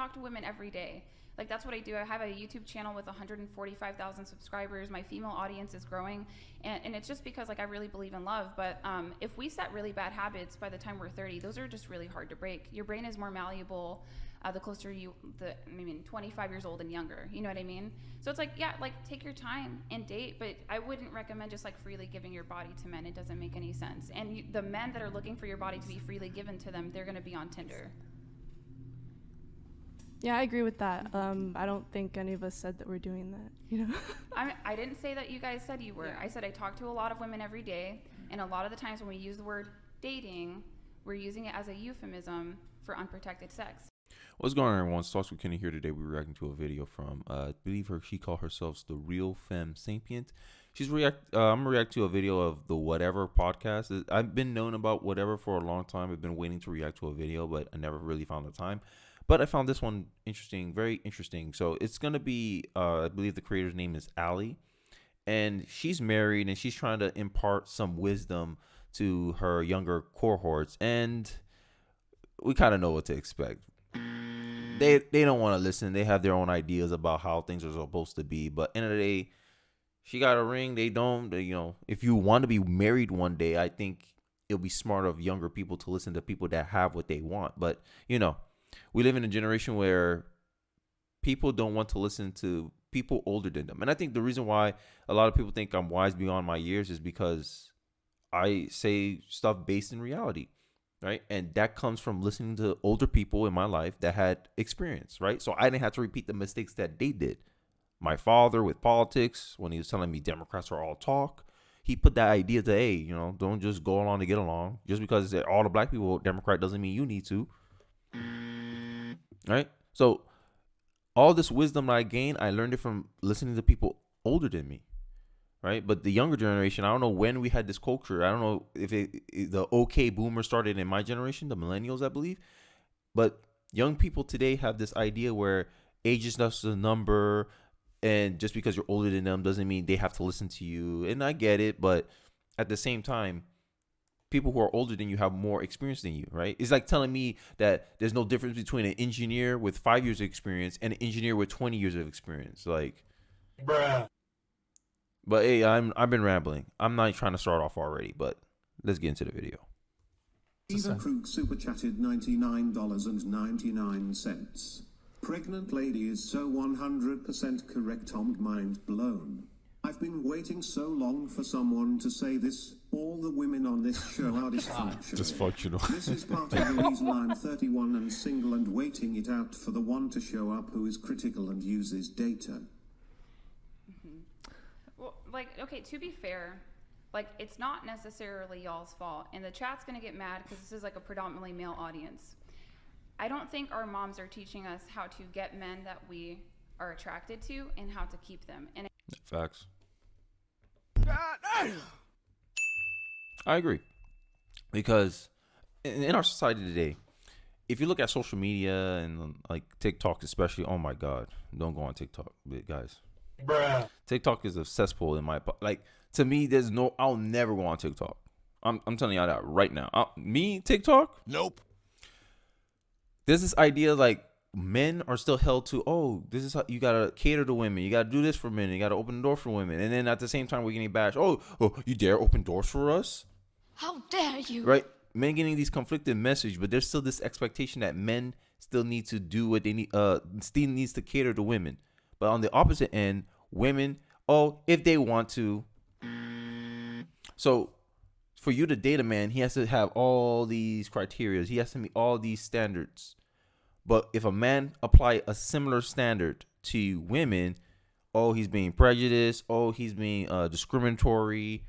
talk to women every day. Like, that's what I do. I have a YouTube channel with 145,000 subscribers. My female audience is growing. And it's just because, like, I really believe in love. But if we set really bad habits by the time we're 30, those are just really hard to break. Your brain is more malleable the closer I mean, 25 years old and younger. You know what I mean? So it's like, yeah, like, take your time and date. But I wouldn't recommend just, like, freely giving your body to men. It doesn't make any sense. And the men that are looking for your body to be freely given to them, they're going to be on Tinder. Yeah, I agree with that. I don't think any of us said that we're doing that, you know? I didn't say that you guys said you were. Yeah. I said I talk to a lot of women every day, and a lot of the times when we use the word dating, we're using it as a euphemism for unprotected sex. What's going on, everyone? Starts with Kenny here. Today we're reacting to a video from, I believe she called herself the Real Femme Sapient. I'm gonna react to a video of the Whatever podcast. I've been known about Whatever for a long time. I've been waiting to react to a video, but I never really found the time. But I found this one interesting, very interesting. So it's going to be, I believe the creator's name is Allie. And she's married and she's trying to impart some wisdom to her younger cohorts. And we kind of know what to expect. They don't want to listen. They have their own ideas about how things are supposed to be. But end of the day, she got a ring. They don't. If you want to be married one day, I think it'll be smart of younger people to listen to people that have what they want. But, we live in a generation where people don't want to listen to people older than them. And I think the reason why a lot of people think I'm wise beyond my years is because I say stuff based in reality, right? And that comes from listening to older people in my life that had experience, right? So I didn't have to repeat the mistakes that they did. My father with politics, when he was telling me Democrats are all talk, he put that idea to, hey, don't just go along to get along. Just because all the black people Democrat doesn't mean you need to. Right? So all this wisdom that I gained, I learned it from listening to people older than me. Right? But the younger generation, I don't know when we had this culture. I don't know if the okay boomer started in my generation, the millennials, I believe. But young people today have this idea where age is just a number, and just because you're older than them doesn't mean they have to listen to you. And I get it, but at the same time, people who are older than you have more experience than you, right? It's like telling me that there's no difference between an engineer with 5 years of experience and an engineer with 20 years of experience. Like, bruh. But hey, I've been rambling. I'm not trying to start off already, but let's get into the video. Eva Krug super chatted $99.99. Pregnant lady is so 100% correct. I'm mind blown. I've been waiting so long for someone to say this. All the women on this show are dysfunctional. This is part of the reason I'm 31 and single and waiting it out for the one to show up who is critical and uses data. Mm-hmm. Well, okay, to be fair, it's not necessarily y'all's fault. And the chat's going to get mad because this is a predominantly male audience. I don't think our moms are teaching us how to get men that we are attracted to and how to keep them. And facts. I agree, because in our society today, if you look at social media and TikTok especially, oh my God, don't go on TikTok, guys. Bruh. TikTok is a cesspool in my to me. I'll never go on TikTok. I'm telling y'all that right now. TikTok? Nope. There's this idea men are still held to, this is how you gotta cater to women, you gotta do this for men, you gotta open the door for women, and then at the same time we're getting bashed. Oh, you dare open doors for us? How dare you? Right? Men getting these conflicted messages, but there's still this expectation that men still need to do what they need. Still needs to cater to women, but on the opposite end, women, if they want to. So for you to date a man, he has to have all these criteria. He has to meet all these standards. But if a man apply a similar standard to women, he's being prejudiced. He's being discriminatory.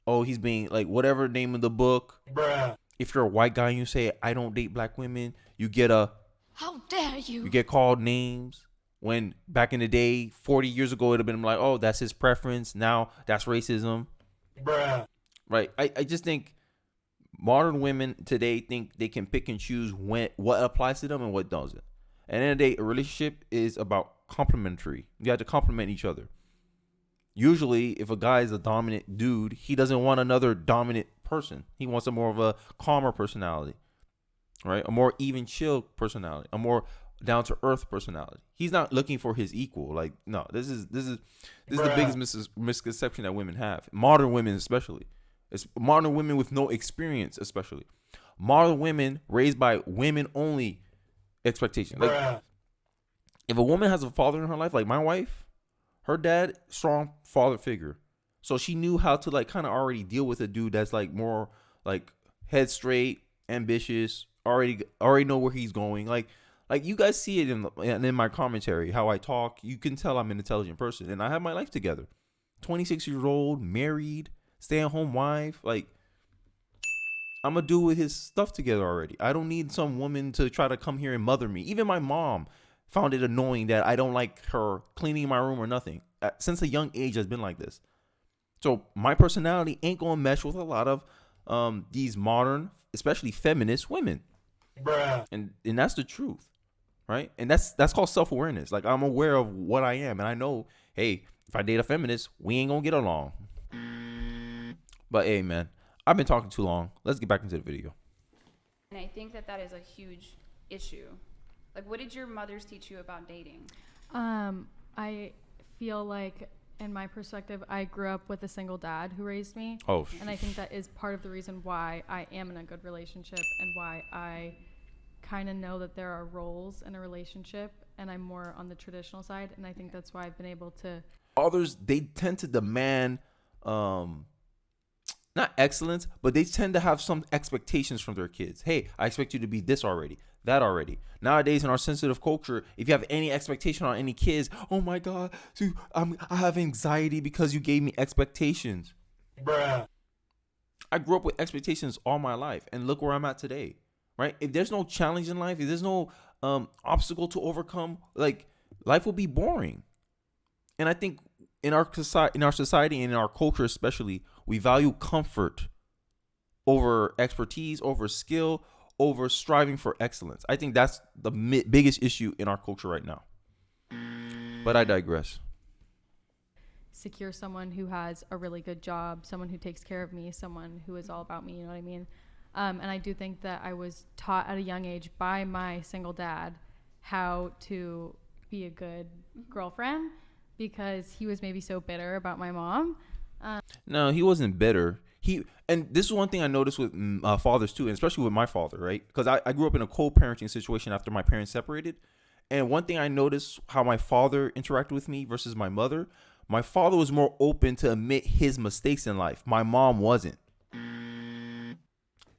He's being whatever name of the book. Bruh. If you're a white guy and you say, I don't date black women, you get how dare you? You get called names. When back in the day, 40 years ago, it would have been that's his preference. Now that's racism. Bruh. Right. I just think modern women today think they can pick and choose what applies to them and what doesn't. And in the day, a relationship is about complementary. You have to complement each other. Usually, if a guy is a dominant dude, he doesn't want another dominant person. He wants a more of a calmer personality, right? A more even chill personality, a more down to earth personality. He's not looking for his equal. Like, no, this is the biggest misconception that women have. Modern women, especially. It's modern women with no experience, especially. Modern women raised by women only expectations. Like, if a woman has a father in her life, like my wife, her dad, strong father figure. So she knew how to like kind of already deal with a dude that's like more like head straight, ambitious, already know where he's going. Like you guys see it in my commentary, how I talk. You can tell I'm an intelligent person, and I have my life together. 26 years old, married, stay-at-home wife. Like, I'm a dude with his stuff together already. I don't need some woman to try to come here and mother me. Even my mom found it annoying that I don't like her cleaning my room or nothing. Since a young age, has been like this. So my personality ain't gonna mesh with a lot of these modern, especially feminist women. And that's the truth, right? And that's called self-awareness. Like, I'm aware of what I am, and I know, hey, if I date a feminist, we ain't gonna get along. But hey, man, I've been talking too long. Let's get back into the video. And I think that is a huge issue. Like, what did your mothers teach you about dating? I feel like, in my perspective, I grew up with a single dad who raised me. Oh. And I think that is part of the reason why I am in a good relationship and why I kind of know that there are roles in a relationship, and I'm more on the traditional side. And I think that's why I've been able to. Others, they tend to demand, not excellence, but they tend to have some expectations from their kids. Hey, I expect you to be this already, that already. Nowadays, in our sensitive culture, if you have any expectation on any kids, oh my God, so I have anxiety because you gave me expectations. I grew up with expectations all my life, and look where I'm at today, right? If there's no challenge in life, if there's no obstacle to overcome, like, life will be boring. And I think in our society and in our culture especially, we value comfort over expertise, over skill, over striving for excellence. I think that's the biggest issue in our culture right now. But I digress. Secure someone who has a really good job, someone who takes care of me, someone who is all about me, you know what I mean? And I do think that I was taught at a young age by my single dad how to be a good girlfriend, because he was maybe so bitter about my mom. No, he wasn't bitter. And this is one thing I noticed with fathers too, and especially with my father, right? Because I grew up in a co-parenting situation after my parents separated. And one thing I noticed, how my father interacted with me versus my mother. My father was more open to admit his mistakes in life. My mom wasn't.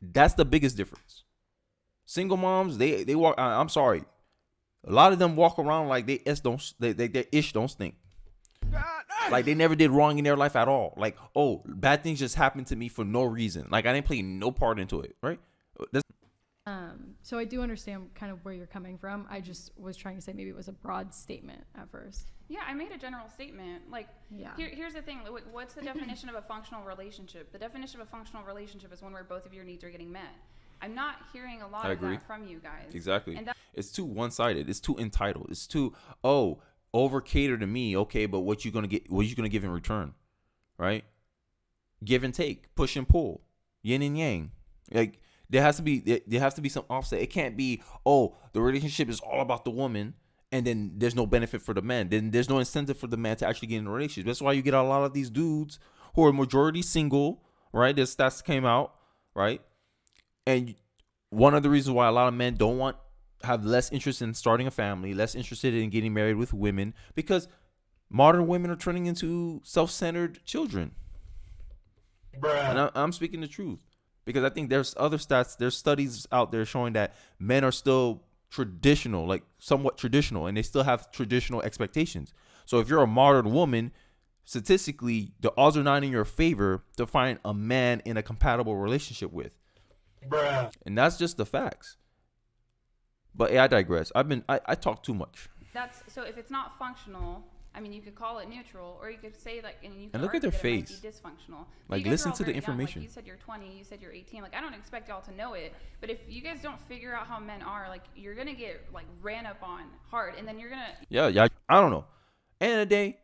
That's the biggest difference. Single moms, they walk. I'm sorry, a lot of them walk around like their ish don't stink. Like, they never did wrong in their life at all. Like, oh, bad things just happened to me for no reason. Like, I didn't play no part into it, right? So I do understand kind of where you're coming from. I just was trying to say maybe it was a broad statement at first. Yeah, I made a general statement. Like, Yeah. Here's the thing. What's the definition of a functional relationship? The definition of a functional relationship is one where both of your needs are getting met. I'm not hearing a lot of that from you guys. Exactly. And It's too one-sided. It's too entitled. It's too, over cater to me. Okay, but what you gonna give in return, right? Give and take, push and pull, yin and yang. Like, there has to be some offset. It can't be, the relationship is all about the woman, and then there's no benefit for the man. Then there's no incentive for the man to actually get in a relationship. That's why you get a lot of these dudes who are majority single, right? This stats came out, right? And one of the reasons why a lot of men have less interest in starting a family, less interested in getting married with women, because modern women are turning into self-centered children. And I'm speaking the truth, because I think there's other stats, there's studies out there showing that men are still traditional, like somewhat traditional, and they still have traditional expectations. So if you're a modern woman, statistically, the odds are not in your favor to find a man in a compatible relationship with. And that's just the facts. But I digress. I talk too much. So if it's not functional, I mean, you could call it neutral, or you could say, like, and you could look at their argue that it face. might be dysfunctional. Like, You guys listen are all to the very young. information. Like, you said you're 20, you said you're 18. Like, I don't expect y'all to know it, but if you guys don't figure out how men are, like, you're gonna get like ran up on hard, and then you're gonna. Yeah. I don't know. End of the day,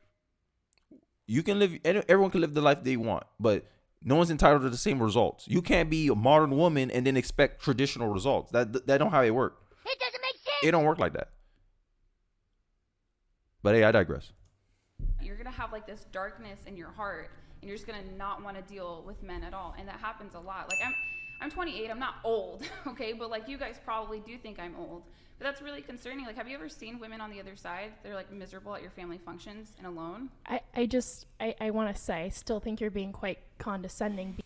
everyone can live the life they want, but no one's entitled to the same results. You can't be a modern woman and then expect traditional results. That don't how it work. It doesn't make sense. It don't work like that. But hey, I digress. You're gonna have like this darkness in your heart, and you're just gonna not want to deal with men at all, and that happens a lot. Like I'm 28, I'm not old, okay, but like you guys probably do think I'm old, but that's really concerning. Like, have you ever seen women on the other side? They're like miserable at your family functions and alone. I want to say, I still think you're being quite condescending.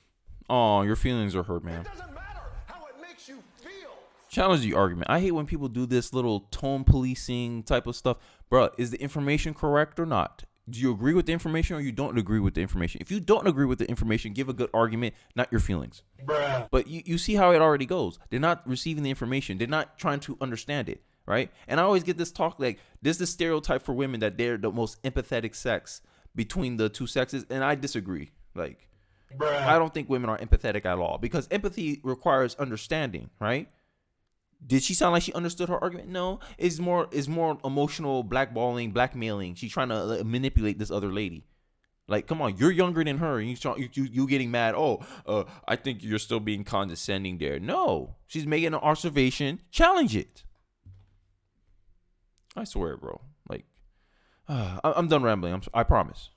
Oh, your feelings are hurt, man. It doesn't matter how it makes you feel. Challenge the argument. I hate when people do this little tone policing type of stuff. Bruh, is the information correct or not? Do you agree with the information or you don't agree with the information? If you don't agree with the information, give a good argument, not your feelings. Bruh. But you see how it already goes. They're not receiving the information. They're not trying to understand it, right? And I always get this talk like, this is stereotype for women that they're the most empathetic sex between the two sexes. And I disagree. Like, Bruh. I don't think women are empathetic at all because empathy requires understanding, right? Did she sound like she understood her argument? No, it's more emotional blackballing, blackmailing. She's trying to manipulate this other lady. Like, come on, you're younger than her, and you getting mad. Oh, I think you're still being condescending there. No, she's making an observation. Challenge it. I swear, bro. Like, I'm done rambling. I promise.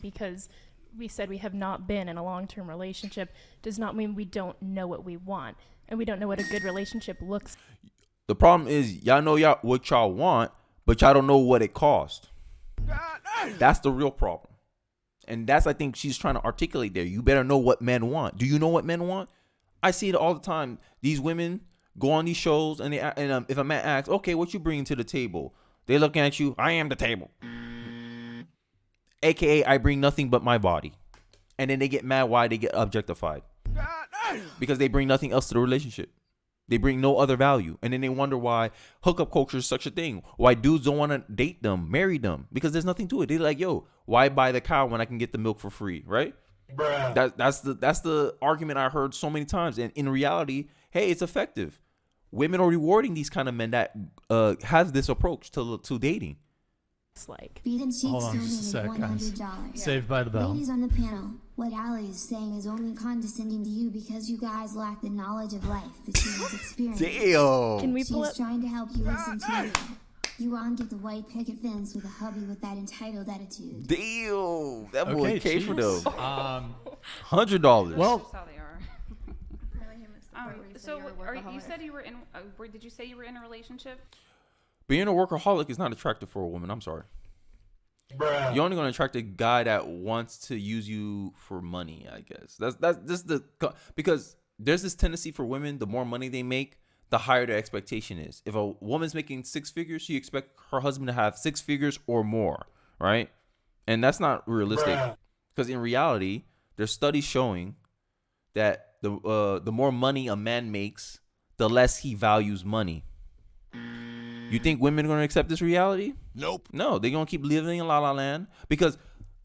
Because we said we have not been in a long-term relationship does not mean we don't know what we want. And we don't know what a good relationship looks. The problem is y'all know what y'all want, but y'all don't know what it cost. That's the real problem. And that's, I think, she's trying to articulate there. You better know what men want. Do you know what men want? I see it all the time. These women go on these shows, and if a man asks, okay, what you bringing to the table? They looking at you, I am the table. AKA, I bring nothing but my body. And then they get mad why they get objectified. Because they bring nothing else to the relationship. They bring no other value. And then they wonder why hookup culture is such a thing. Why dudes don't want to date them, marry them. Because there's nothing to it. They're like, yo, why buy the cow when I can get the milk for free, right? Bruh. That's the argument I heard so many times. And in reality, hey, it's effective. Women are rewarding these kind of men that has this approach to dating. Like. Beat and Cheeks Hold on just a donated sec, guys. $100. Saved by the bell. Ladies on the panel, what Allie is saying is only condescending to you because you guys lack the knowledge of life that she has experienced. Damn. Can we pull She's up? trying to help you listen to you. You won't get the white picket fence with a hubby with that entitled attitude. Damn. That boy Okay, came for cheers. them. $100. Well, that's just how they are. So, you said you were in? Did you say you were in a relationship? Being a workaholic is not attractive for a woman. I'm sorry. Bruh. You're only going to attract a guy that wants to use you for money, I guess. That's just because there's this tendency for women, the more money they make, the higher their expectation is. If a woman's making six figures, she expects her husband to have six figures or more, right? And that's not realistic because in reality, there's studies showing that the more money a man makes, the less he values money. You think women are going to accept this reality? Nope. No, they're going to keep living in la la land because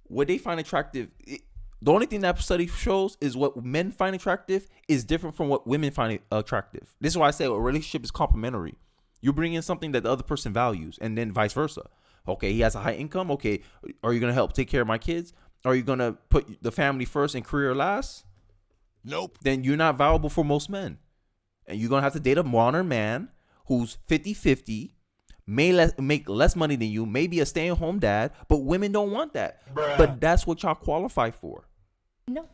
what they find attractive, the only thing that study shows is what men find attractive is different from what women find attractive. This is why I say a relationship is complementary. You bring in something that the other person values and then vice versa. Okay, he has a high income. Okay, are you going to help take care of my kids? Are you going to put the family first and career last? Nope. Then you're not valuable for most men. And you're going to have to date a modern man who's 50-50, may make less money than you, maybe a stay-at-home dad, but women don't want that. Bruh. But that's what y'all qualify for. No.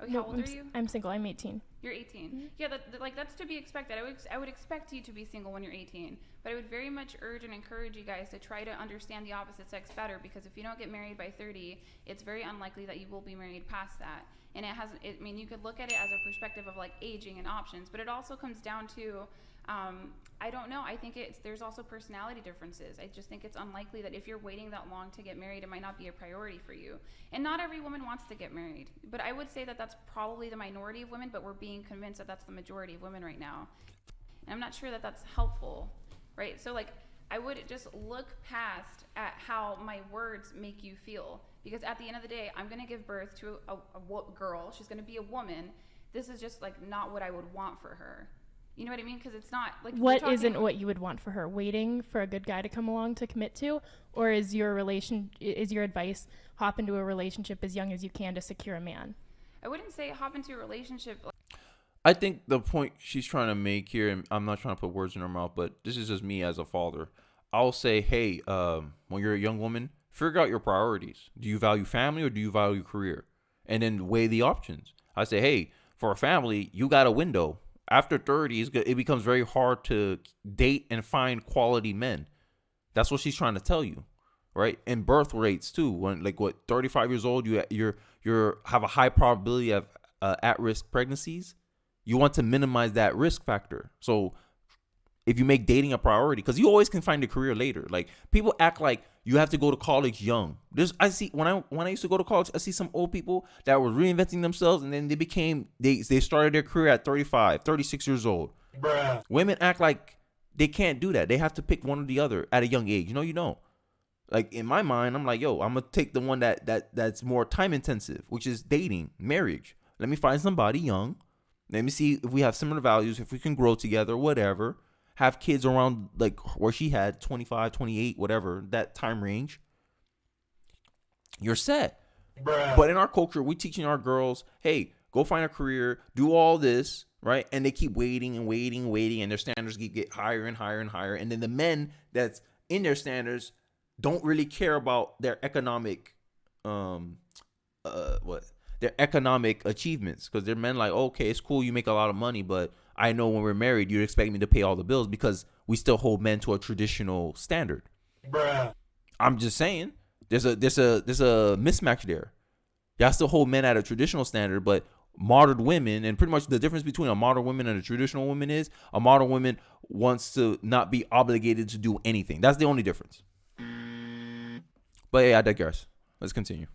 Okay, No, how old are you? I'm single. I'm 18. You're 18. Yeah, that's to be expected. I would expect you to be single when you're 18, but I would very much urge and encourage you guys to try to understand the opposite sex better, because if you don't get married by 30, it's very unlikely that you will be married past that. And I mean, you could look at it as a perspective of like aging and options, but it also comes down to I don't know. I think there's also personality differences. I just think it's unlikely that if you're waiting that long to get married, it might not be a priority for you. And not every woman wants to get married. But I would say that that's probably the minority of women, but we're being convinced that that's the majority of women right now. And I'm not sure that that's helpful, right? So like, I would just look past at how my words make you feel. Because at the end of the day, I'm going to give birth to a girl. She's going to be a woman. This is just like not what I would want for her. You know what I mean? Because it's not like What isn't what you would want for her? Waiting for a good guy to come along to commit to, or is your advice hop into a relationship as young as you can to secure a man? I wouldn't say hop into a relationship. I think the point she's trying to make here, and I'm not trying to put words in her mouth, but this is just me as a father. I'll say, hey, when you're a young woman, figure out your priorities. Do you value family or do you value career? And then weigh the options. I say, hey, for a family, you got a window. After 30, it becomes very hard to date and find quality men. That's what she's trying to tell you, right? And birth rates too. When 35 years old, you're have a high probability of at-risk pregnancies. You want to minimize that risk factor. So if you make dating a priority, because you always can find a career later. Like, people act like you have to go to college young. I see when I used to go to college, I see some old people that were reinventing themselves, and then they started their career at 35, 36 years old. Bruh. Women act like they can't do that. They have to pick one or the other at a young age. No, you don't. Like, in my mind, I'm like, yo, I'm gonna take the one that's more time intensive, which is dating, marriage. Let me find somebody young. Let me see if we have similar values, if we can grow together, whatever. Have kids around like where she had 25, 28, whatever, that time range. You're set. Bruh. But in our culture, we're teaching our girls, hey, go find a career, do all this, right? And they keep waiting and waiting and waiting, and their standards get higher and higher and higher. And then the men that's in their standards don't really care about their economic their economic achievements, because they're men like, okay, it's cool, you make a lot of money, but I know when we're married, you'd expect me to pay all the bills, because we still hold men to a traditional standard. Bruh. I'm just saying, there's a mismatch there. Y'all still hold men at a traditional standard, but modern women, and pretty much the difference between a modern woman and a traditional woman is a modern woman wants to not be obligated to do anything. That's the only difference. But yeah, I digress. Let's continue.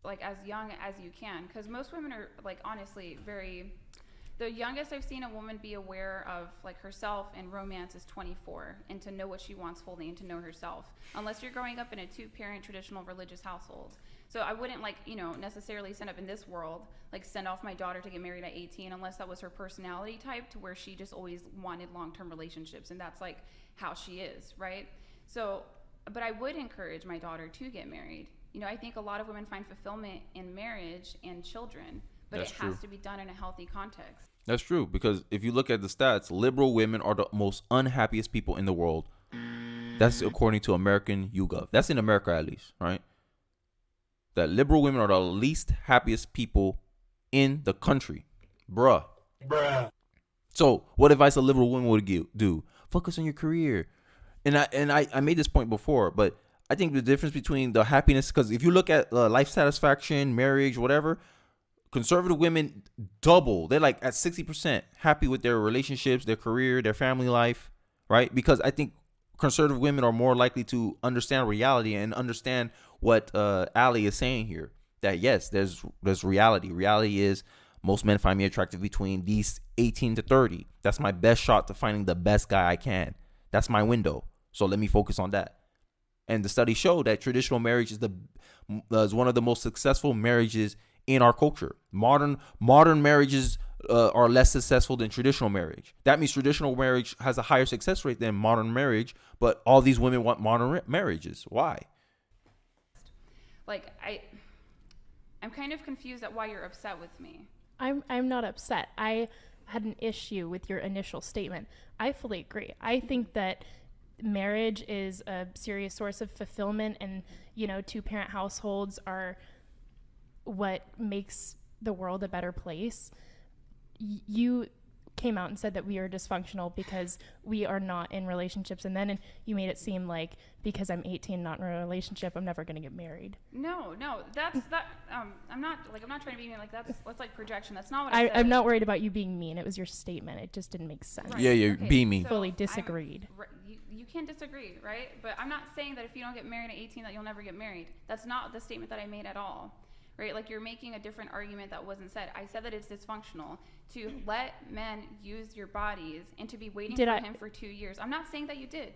Like, as young as you can, because most women are, like, honestly very, the youngest I've seen a woman be aware of, like, herself and romance is 24, and to know what she wants fully and to know herself, unless you're growing up in a 2-parent traditional religious household. So I wouldn't, like, necessarily send up in this world, like, send off my daughter to get married at 18 unless that was her personality type, to where she just always wanted long-term relationships, and that's, like, how she is, right? So, but I would encourage my daughter to get married. I think a lot of women find fulfillment in marriage and children, but That's it has true. to be done in a healthy context. That's true, because if you look at the stats, liberal women are the most unhappiest people in the world. That's according to American YouGov. That's in America, at least, right? That liberal women are the least happiest people in the country. Bruh. So what advice a liberal woman would do? Focus on your career. And I made this point before, but I think the difference between the happiness, because if you look at life satisfaction, marriage, whatever, conservative women double. They're like at 60% happy with their relationships, their career, their family life, right? Because I think conservative women are more likely to understand reality and understand what Ali is saying here. That yes, there's reality. Reality is most men find me attractive between these 18 to 30. That's my best shot to finding the best guy I can. That's my window. So let me focus on that. And the studies show that traditional marriage is one of the most successful marriages in our culture. Modern marriages are less successful than traditional marriage. That means traditional marriage has a higher success rate than modern marriage, but all these women want modern marriages. Why? Like, I'm kind of confused at why you're upset with me. I'm not upset. I had an issue with your initial statement. I fully agree. I think that marriage is a serious source of fulfillment, and 2-parent households are what makes the world a better place. You came out and said that we are dysfunctional because we are not in relationships, and then you made it seem like because I'm 18 not in a relationship, I'm never going to get married. No, that's that. I'm not trying to be mean. Like, that's like projection. That's not what I said. I'm not worried about you being mean. It was your statement. It just didn't make sense. Right. Yeah, you're Okay, being me. Fully disagreed. You can disagree, right? But I'm not saying that if you don't get married at 18 that you'll never get married. That's not the statement that I made at all, right? Like, you're making a different argument that wasn't said. I said that it's dysfunctional to let men use your bodies and to be waiting him for 2 years. I'm not saying that you did.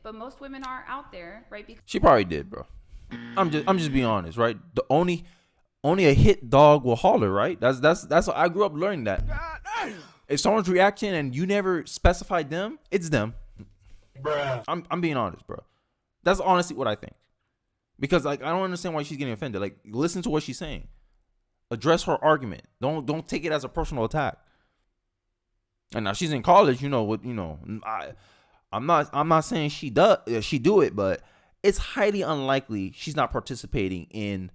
But most women are out there, right? Because She probably did, bro. I'm just being honest, right? The only a hit dog will holler, right? That's I grew up learning that. If someone's reaction and you never specified them, it's them. Bruh. I'm being honest, bro. That's honestly what I think. Because, like, I don't understand why she's getting offended. Like, listen to what she's saying. Address her argument. Don't take it as a personal attack. And now she's in college, I'm not saying she do it, but it's highly unlikely she's not participating in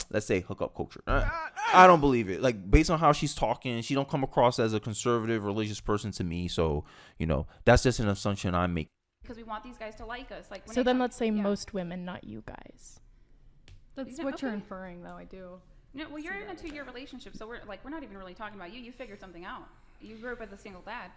let's say hookup culture. I don't believe it. Like, based on how she's talking, she don't come across as a conservative religious person to me. So, that's just an assumption I'm making. Because we want these guys to like us. Like, when So I then talk- let's say yeah. most women, not you guys. That's Yeah, what you're okay. inferring, though. I do. No, well, you're See in a that, 2-year relationship, so we're not even really talking about you. You figured something out. You grew up with a single dad.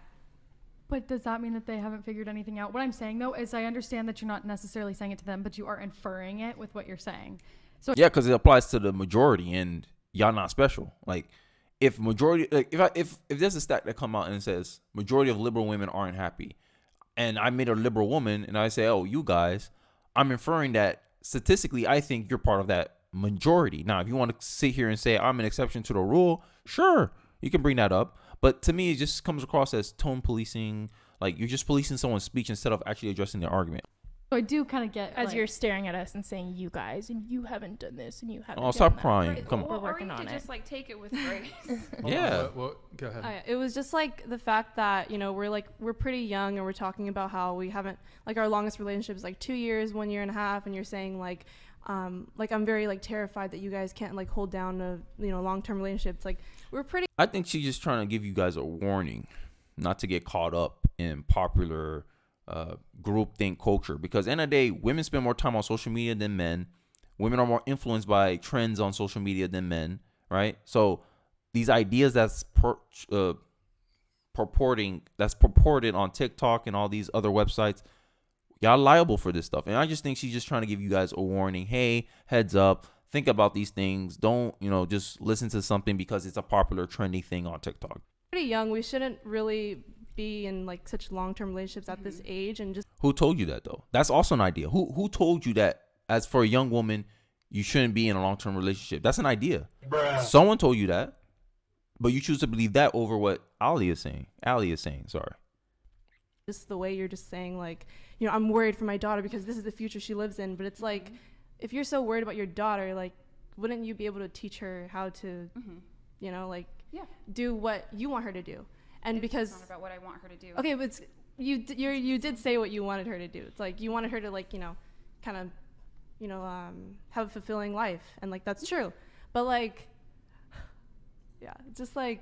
But does that mean that they haven't figured anything out? What I'm saying, though, is I understand that you're not necessarily saying it to them, but you are inferring it with what you're saying. So Yeah, because it applies to the majority, and y'all not special. Like, if majority, like if there's a stat that come out and it says majority of liberal women aren't happy, and I made a liberal woman, and I say, oh, you guys, I'm inferring that statistically, I think you're part of that majority. Now, if you want to sit here and say I'm an exception to the rule, sure, you can bring that up. But to me, it just comes across as tone policing. Like, you're just policing someone's speech instead of actually addressing their argument. I do kind of get As like, you're staring at us and saying, you guys, and you haven't done this, and you haven't Oh, done stop that. crying. Right, Come on. Or We're working you on could it. just like take it with grace. Yeah. Well, go ahead. Oh, yeah. It was just like the fact that, we're pretty young and we're talking about how we haven't, like, our longest relationship is like 2 years, 1 year and a half. And you're saying like I'm very like terrified that you guys can't like hold down a, long-term relationship. It's like, we're pretty. I think she's just trying to give you guys a warning not to get caught up in popular groupthink culture, because at the end of the day, women spend more time on social media than men. Women are more influenced by trends on social media than men, right? So these ideas that's purported on TikTok and all these other websites, y'all liable for this stuff. And I just think she's just trying to give you guys a warning. Hey, heads up, think about these things. Don't, just listen to something because it's a popular trending thing on TikTok. Pretty young. We shouldn't really be in like such long-term relationships at this age, and just Who told you that though? That's also an idea. Who told you that as for a young woman you shouldn't be in a long-term relationship? That's an idea. Bruh. Someone told you that, but you choose to believe that over what Ali is saying. Sorry. just the way you're just saying like, I'm worried for my daughter because this is the future she lives in. But it's like, if you're so worried about your daughter, like, wouldn't you be able to teach her how to, like, Yeah. do what you want her to do? And because It's not about what I want her to do. okay, but it's, you did say what you wanted her to do. It's like you wanted her to like, kind of, have a fulfilling life, and like that's true. But like, yeah, it's just like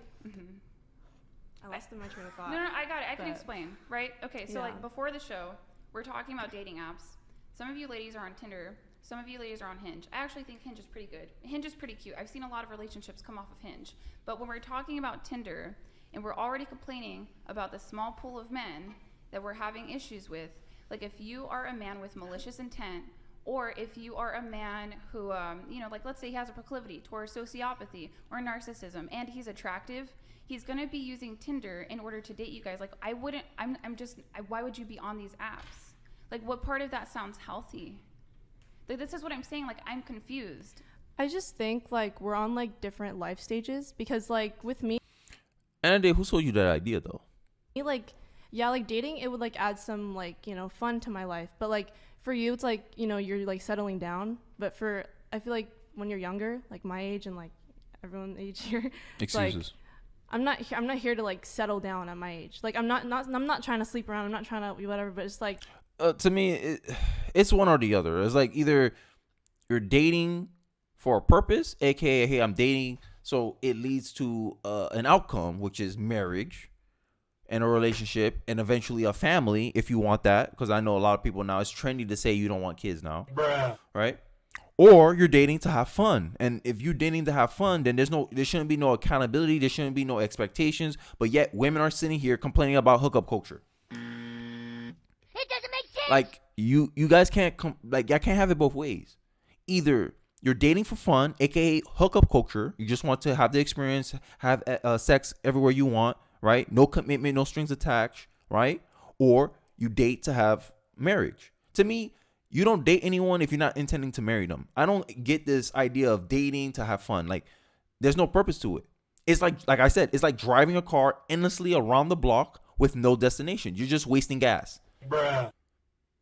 I lost my train of thought. No, I got it. I can But- explain, right? Okay, so Yeah. like before the show, we're talking about dating apps. Some of you ladies are on Tinder. Some of you ladies are on Hinge. I actually think Hinge is pretty good. Hinge is pretty cute. I've seen a lot of relationships come off of Hinge. But when we're talking about Tinder, and we're already complaining about the small pool of men that we're having issues with, like if you are a man with malicious intent, or if you are a man who, like let's say he has a proclivity towards sociopathy or narcissism, and he's attractive, he's gonna be using Tinder in order to date you guys. Like why would you be on these apps? Like what part of that sounds healthy? Like this is what I'm saying. Like I'm confused. I just think like we're on like different life stages, because like with me, And who told you that idea though? like, yeah, like dating, it would like add some like, fun to my life. But like for you, it's like, you're like settling down. But I feel like when you're younger, like my age and like everyone age here, Excuses. I'm not here to like settle down at my age. Like I'm not trying to sleep around. I'm not trying to be whatever. But it's like, To me, it's one or the other. It's like either you're dating for a purpose, aka, hey, I'm dating, so it leads to an outcome, which is marriage and a relationship and eventually a family, if you want that. Because I know a lot of people now, it's trendy to say you don't want kids now, Bruh. right? Or you're dating to have fun. And if you're dating to have fun, then there shouldn't be no accountability. There shouldn't be no expectations. But yet women are sitting here complaining about hookup culture. It doesn't make sense. Like you guys can't y'all can't have it both ways. Either you're dating for fun, aka hookup culture. You just want to have the experience, have sex everywhere you want, right? No commitment, no strings attached, right? Or you date to have marriage. To me, you don't date anyone if you're not intending to marry them. I don't get this idea of dating to have fun. Like, there's no purpose to it. It's like I said, it's like driving a car endlessly around the block with no destination. You're just wasting gas. Bruh.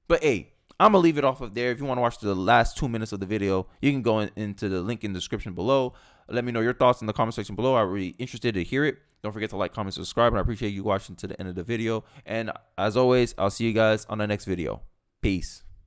But hey, I'm gonna leave it off of there. If you want to watch the last 2 minutes of the video, you can go into the link in the description below. Let me know your thoughts in the comment section below. I'm really interested to hear it. Don't forget to like, comment, subscribe, and I appreciate you watching to the end of the video. And as always, I'll see you guys on the next video. Peace.